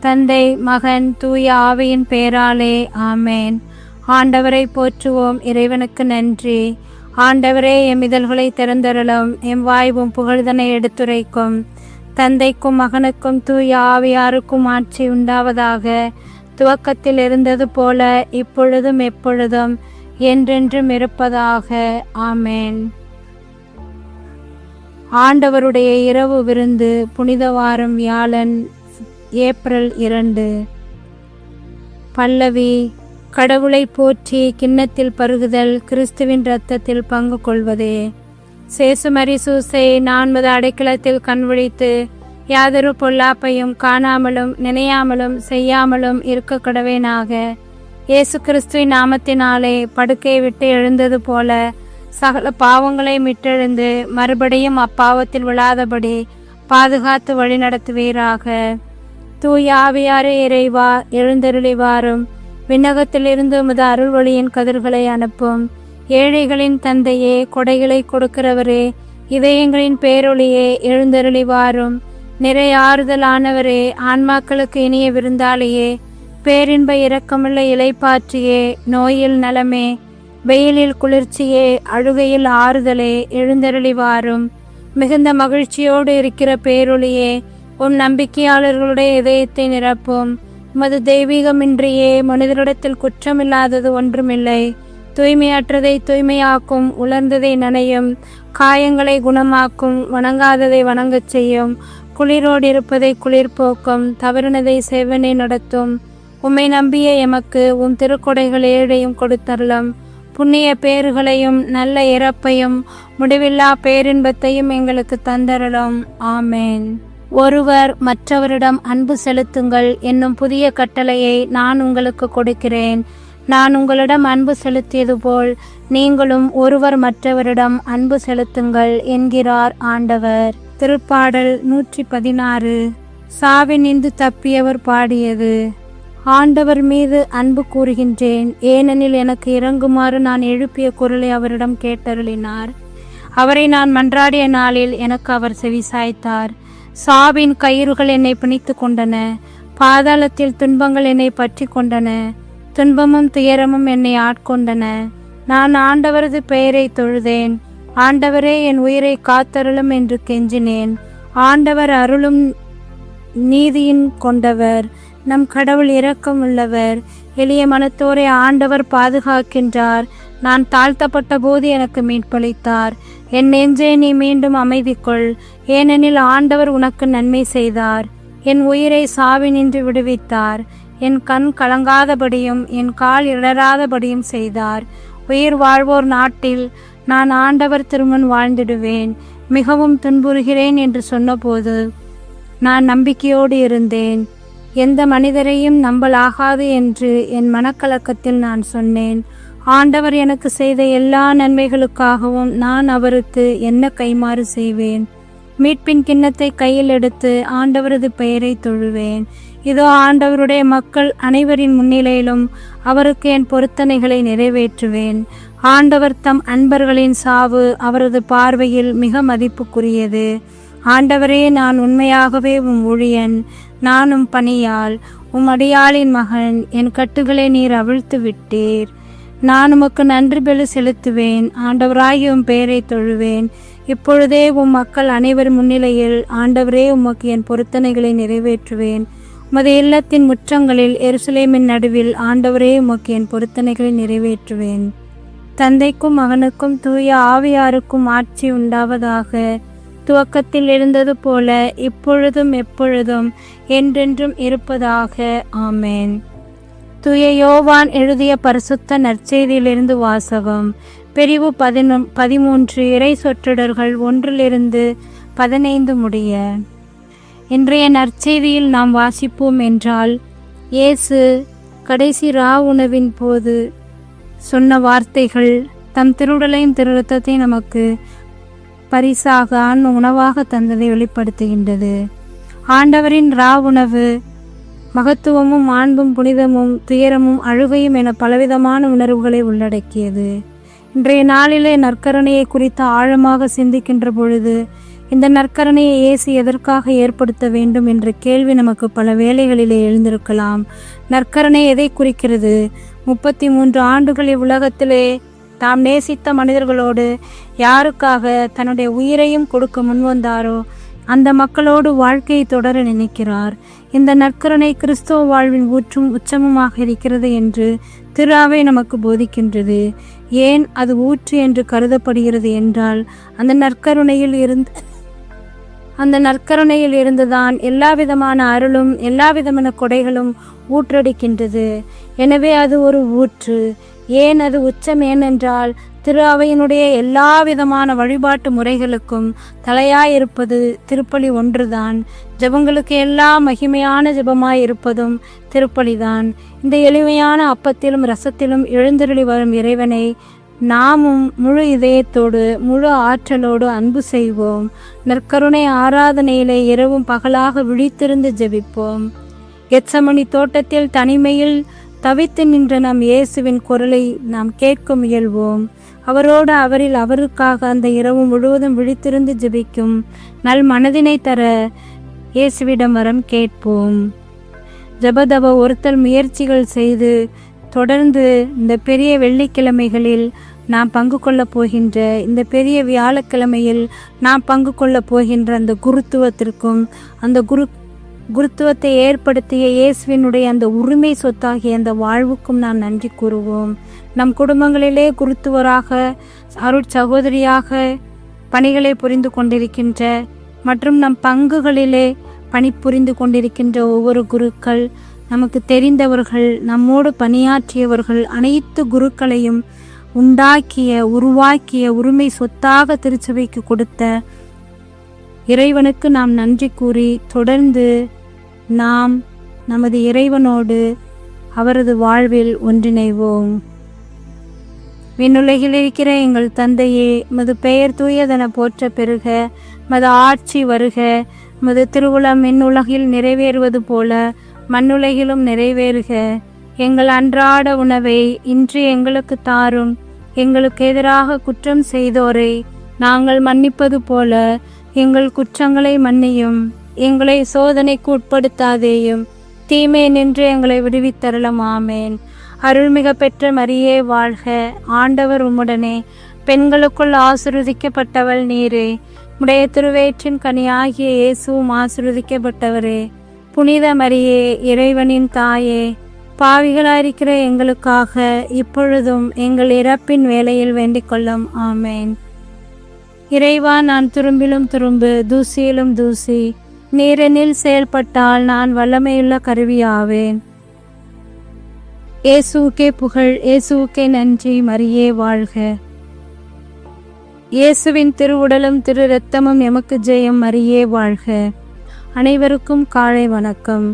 தந்தை, மகன், தூய ஆவியின் பெயராலே ஆமேன். ஆண்டவரை போற்றுவோம். இறைவனுக்கு நன்றி. ஆண்டவரே, எம் இதழ்களை திறந்தருளும். எம் வாய்வும் புகழ்தனை எடுத்துரைக்கும். தந்தைக்கும் மகனுக்கும் தூய ஆவியாருக்கும் ஆட்சி உண்டாவதாக. துவக்கத்தில் இருந்தது போல இப்பொழுதும் எப்பொழுதும் என்றென்றும் இருப்பதாக. ஆமேன். ஆண்டவருடைய இரவு விருந்து. புனித வாரம், வியாழன், ஏப்ரல் 2. பல்லவி. கடவுளை போற்றி கிண்ணத்தில் பருகுதல், கிறிஸ்துவின் இரத்தத்தில் பங்கு கொள்வதே. சேசுமரி சூசை 4 அடைக்கலத்தில் கண்விழித்து யாதொரு பொல்லாப்பையும் காணாமலும் நினையாமலும் செய்யாமலும் இருக்க கடவேனாக. இயேசு கிறிஸ்துவின் நாமத்தினாலே படுக்கையை விட்டு எழுந்தது போல சகல பாவங்களை மீட்டெழுந்து மறுபடியும் அப்பாவத்தில் விழாதபடி பாதுகாத்து வழிநடத்துவீராக. தூய ஆவியாரே இறைவா, எழுந்தருளி வாரும். விண்ணகத்திலிருந்து உமது அருள் ஒளியின் கதிர்களை அனுப்பும். ஏழைகளின் தந்தையே, கொடைகளை கொடுக்கிறவரே, இதயங்களின் பேரொளியே, எழுந்தருளி வாரும். நிறை ஆறுதலானவரே, ஆன்மாக்களுக்கு இனிய விருந்தாளியே, பேரின்ப இரக்கமுள்ள இலைப்பாற்றியே, நோயில் நலமே, வெயிலில் குளிர்ச்சியே, அழுகையில் ஆறுதலே, எழுந்தருளி வாரும். மிகுந்த மகிழ்ச்சியோடு இருக்கிற பேரொளியே, உன் நம்பிக்கையாளர்களுடைய இதயத்தை நிரப்பும். உமது தெய்வீகமின்றியே மனிதரிடத்தில் குற்றமில்லாதது ஒன்றுமில்லை. தூய்மையற்றதை தூய்மையாக்கும், உலர்ந்ததை நனையும், காயங்களை குணமாக்கும், வணங்காததை வணங்கச் செய்யும், குளிரோடு இருப்பதை குளிர்போக்கும், தவறினதை செவ்வனை நடத்தும். உம்மை நம்பிய எமக்கு உம் திருக்கொடைகள் ஏழையும் கொடுத்தருளும். புண்ணிய பேறுகளையும் நல்ல இறப்பையும் முடிவில்லா பேரின்பத்தையும் எங்களுக்கு தந்தருளும். ஆமேன். ஒருவர் மற்றவரிடம் அன்பு செலுத்துங்கள் என்னும் புதிய கட்டளையை நான் உங்களுக்கு கொடுக்கிறேன். நான் உங்களிடம் அன்பு செலுத்தியது போல் நீங்களும் ஒருவர் மற்றவரிடம் அன்பு செலுத்துங்கள் என்கிறார் ஆண்டவர். திருப்பாடல் 116. சாவினின்று தப்பியவர் பாடியது. ஆண்டவர் மீது அன்பு கூறுகின்றேன், ஏனெனில் எனக்கு இறங்குமாறு நான் எழுப்பிய குரலை அவரிடம் கேட்டருளினார். அவரை நான் மன்றாடிய நாளில் எனக்கு அவர் செவிசாய்த்தார். சாவின் கயிறுகள் என்னை பிணித்து கொண்டன, பாதாளத்தில் துன்பங்கள் என்னை பற்றி கொண்டன, துன்பமும் துயரமும் என்னை ஆட்கொண்டன. நான் ஆண்டவரது பெயரை தொழுதேன். ஆண்டவரே, என் உயிரை காத்தருளும் என்று கெஞ்சினேன். ஆண்டவர் அருளும் நீதியின் கொண்டவர், நம் கடவுள் இரக்கம் உள்ளவர். எளிய மனத்தோரை ஆண்டவர் பாதுகாக்கின்றார். நான் தாழ்த்தப்பட்ட போது எனக்கு மீட்பளித்தார். என் நெஞ்சே, நீ மீண்டும் அமைதி கொள், ஏனெனில் ஆண்டவர் உனக்கு நன்மை செய்தார். என் உயிரை சாவினின்று விடுவித்தார். என் கண் கலங்காதபடியும் என் கால் இடராதபடியும் செய்தார். உயிர் வாழ்வோர் நாட்டில் நான் ஆண்டவர் திருமுன் வாழ்ந்திடுவேன். மிகவும் துன்புறுகிறேன் என்று சொன்னபோது நான் நம்பிக்கையோடு இருந்தேன். எந்த மனிதரையும் நம்பலாகாது என்று என் மனக்கலக்கத்தில் நான் சொன்னேன். ஆண்டவர் எனக்கு செய்த எல்லா நன்மைகளுக்காகவும் நான் அவருக்கு என்ன கைமாறு செய்வேன்? மீட்பின் கிண்ணத்தை கையில் எடுத்து ஆண்டவரது பெயரை தொழுவேன். இதோ ஆண்டவருடைய மக்கள் அனைவரின் முன்னிலையிலும் அவருக்கு என் பொருத்தனைகளை நிறைவேற்றுவேன். ஆண்டவர் தம் அன்பர்களின் சாவு அவரது பார்வையில் மிக மதிப்புக்குரியது. ஆண்டவரே, நான் உண்மையாகவே உம் ஊழியன், நானும் பணியாள், உம் அடியாளின் மகன். என் கட்டுகளை நீர் அவிழ்த்து விட்டீர். நான் உமக்கு நன்றி பெலு செலுத்துவேன். ஆண்டவராகிய உம் பெயரை தொழுவேன். இப்பொழுதே உம் மக்கள் அனைவர் முன்னிலையில் ஆண்டவரே, உமக்கு என் பொருத்தனைகளை நிறைவேற்றுவேன். உமது இல்லத்தின் முற்றங்களில் எருசலேமின் நடுவில் ஆண்டவரே, உமக்கு என் பொருத்தனைகளை நிறைவேற்றுவேன். தந்தைக்கும் மகனுக்கும் தூய ஆவியாருக்கும் ஆட்சி உண்டாவதாக. துவக்கத்தில் இருந்தது போல இப்பொழுதும் எப்பொழுதும் என்றென்றும் இருப்பதாக. ஆமேன். தூய யோவான் எழுதிய பரிசுத்த நற்செய்தியிலிருந்து வாசகம். பிரிவு 13. இறை சொற்றொடர்கள் 1-15 முடிய. இன்றைய நற்செய்தியில் நாம் வாசிப்போம் என்றால், இயேசு கடைசி உணவின் போது சொன்ன வார்த்தைகள் தம் திருவுடலையும் திருரத்தத்தையும் நமக்கு பரிசாக உணவாக தந்ததை வெளிப்படுத்துகின்றது. ஆண்டவரின் உணவு மகத்துவமும் மாண்பும் புனிதமும் துயரமும் அழுகையும் என பலவிதமான உணர்வுகளை உள்ளடக்கியது. இன்றைய நாளிலே நற்கருணையை குறித்து ஆழமாக சிந்திக்கின்ற பொழுது இந்த நற்கருணையை இயேசு எதற்காக ஏற்படுத்த வேண்டும் என்ற கேள்வி நமக்கு பல வேளைகளிலே எழுந்திருக்கலாம். நற்கருணை எதை குறிக்கிறது? 33 ஆண்டுகள் இவ்வுலகத்திலே தாம் நேசித்த மனிதர்களோடு யாருக்காக தன்னுடைய உயிரையும் கொடுக்க முன்வந்தாரோ அந்த மக்களோடு வாழ்க்கையை தொடர நினைக்கிறார். இந்த நற்கருணை கிறிஸ்தவ வாழ்வின் ஊற்றும் உச்சமுமாக இருக்கிறது என்று திரு அவை நமக்கு போதிக்கின்றது. ஏன் அது ஊற்று என்று கருதப்படுகிறது என்றால் அந்த நற்கருணையில் இருந்துதான் எல்லா விதமான அருளும் எல்லா விதமான கொடைகளும் ஊற்றடிக்கின்றது. எனவே அது ஒரு ஊற்று. ஏன் அது உச்சம்? ஏனென்றால் திரு அவையினுடைய எல்லா விதமான வழிபாட்டு முறைகளுக்கும் தலையாயிருப்பது திருப்பலி ஒன்றுதான். ஜபங்களுக்கு எல்லா மகிமையான ஜபமாய் இருப்பதும் திருப்பலிதான். இந்த எளிமையான அப்பத்திலும் ரசத்திலும் எழுந்தருளி வரும் இறைவனை நாமும் முழு இதயத்தோடு முழு ஆற்றலோடு அன்பு செய்வோம். நற்கருணை ஆராதனையிலே இரவும் பகலாக விழித்திருந்து ஜெபிப்போம். கெத்சமனி தோட்டத்தில் தனிமையில் தவித்து நின்ற நம் இயேசுவின் குரலை நாம் கேட்க முயல்வோம். அவரோடு அவருக்காக அந்த இரவு முழுவதும் விழித்திருந்து ஜெபிக்கும் நல் மனதினை தர இயேசுவிடம் வரம் கேட்போம். ஜபதப ஒருத்தல் முயற்சிகள் செய்து தொடர்ந்து இந்த பெரிய வெள்ளிக்கிழமைகளில் நாம் பங்கு கொள்ளப் போகின்ற, இந்த பெரிய வியாழக்கிழமையில் நாம் பங்கு கொள்ளப் போகின்ற அந்த குருத்துவத்திற்கும் அந்த குருத்துவத்தை ஏற்படுத்திய இயேசுவினுடைய அந்த உரிமை சொத்தாகிய அந்த வாழ்வுக்கும் நாம் நன்றி கூறுவோம். நம் குடும்பங்களிலே குருத்துவராக அருட்சகோதரியாக பணிகளை புரிந்து கொண்டிருக்கின்ற மற்றும் நம் பங்குகளிலே பணிபுரிந்து கொண்டிருக்கின்ற ஒவ்வொரு குருக்கள், நமக்கு தெரிந்தவர்கள், நம்மோடு பணியாற்றியவர்கள், அனைத்து குருக்களையும் உருவாக்கிய உரிமை சொத்தாக திருச்சபைக்கு கொடுத்த இறைவனுக்கு நாம் நன்றி கூறி தொடர்ந்து நாம் நமது இறைவனோடு அவரது வாழ்வில் ஒன்றிணைவோம். விண்ணுலகில் இருக்கிற எங்கள் தந்தையே, மது பெயர் தூயதென போற்ற பெறுக, மது ஆட்சி வருக, மது திருவுளம் விண்ணுலகில் நிறைவேறுவது போல மண்ணுலகிலும் நிறைவேறுக. எங்கள் அன்றாட உணவை இன்று எங்களுக்கு தாரும். எங்களுக்கு எதிராக குற்றம் செய்தோரை நாங்கள் மன்னிப்பது போல எங்கள் குற்றங்களை மன்னியும். எங்களை சோதனைக்கு உட்படுத்தாதேயும், தீமை நின்று எங்களை விடுவித்தருளும். ஆமேன். அருள்மிக பெற்ற மரியே வாழ்க, ஆண்டவர் உம்முடனே, பெண்களுக்குள் ஆசீர்வதிக்கப்பட்டவள் நீரே. உடைய திருவயிற்றின் கனியாகிய இயேசுவும் ஆசீர்வதிக்கப்பட்டவரே. புனித மரியே, இறைவனின் தாயே, பாவிகளாயிருக்கிற எங்களுக்காக இப்பொழுதும் எங்கள் இறப்பின் வேளையில் வேண்டிக் கொள்ளும். ஆமேன். இறைவா, நான் துரும்பிலும் துரும்பு, தூசியிலும் தூசி, நீரெனில் செயல்பட்டால் நான் வல்லமையுள்ள கருவியாவேன். இயேசுவுக்கே புகழ், இயேசுவுக்கே நன்றி. மரியே வாழ்க. இயேசுவின் திருவுடலும் திரு இரத்தமும் எமக்கு ஜெயம். மரியே வாழ்க. அனைவருக்கும் காலை வணக்கம்.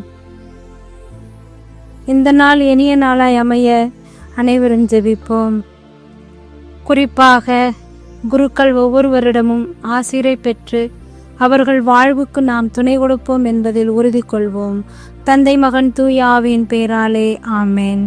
இந்த நாள் இனிய நாளாய் அமைய அனைவரும் ஜெபிப்போம். குறிப்பாக குருக்கள் ஒவ்வொருவரிடமும் ஆசிரை பெற்று அவர்கள் வாழ்வுக்கு நாம் துணை கொடுப்போம் என்பதில் உறுதி கொள்வோம். தந்தை, மகன், தூய ஆவியின் பெயராலே ஆமேன்.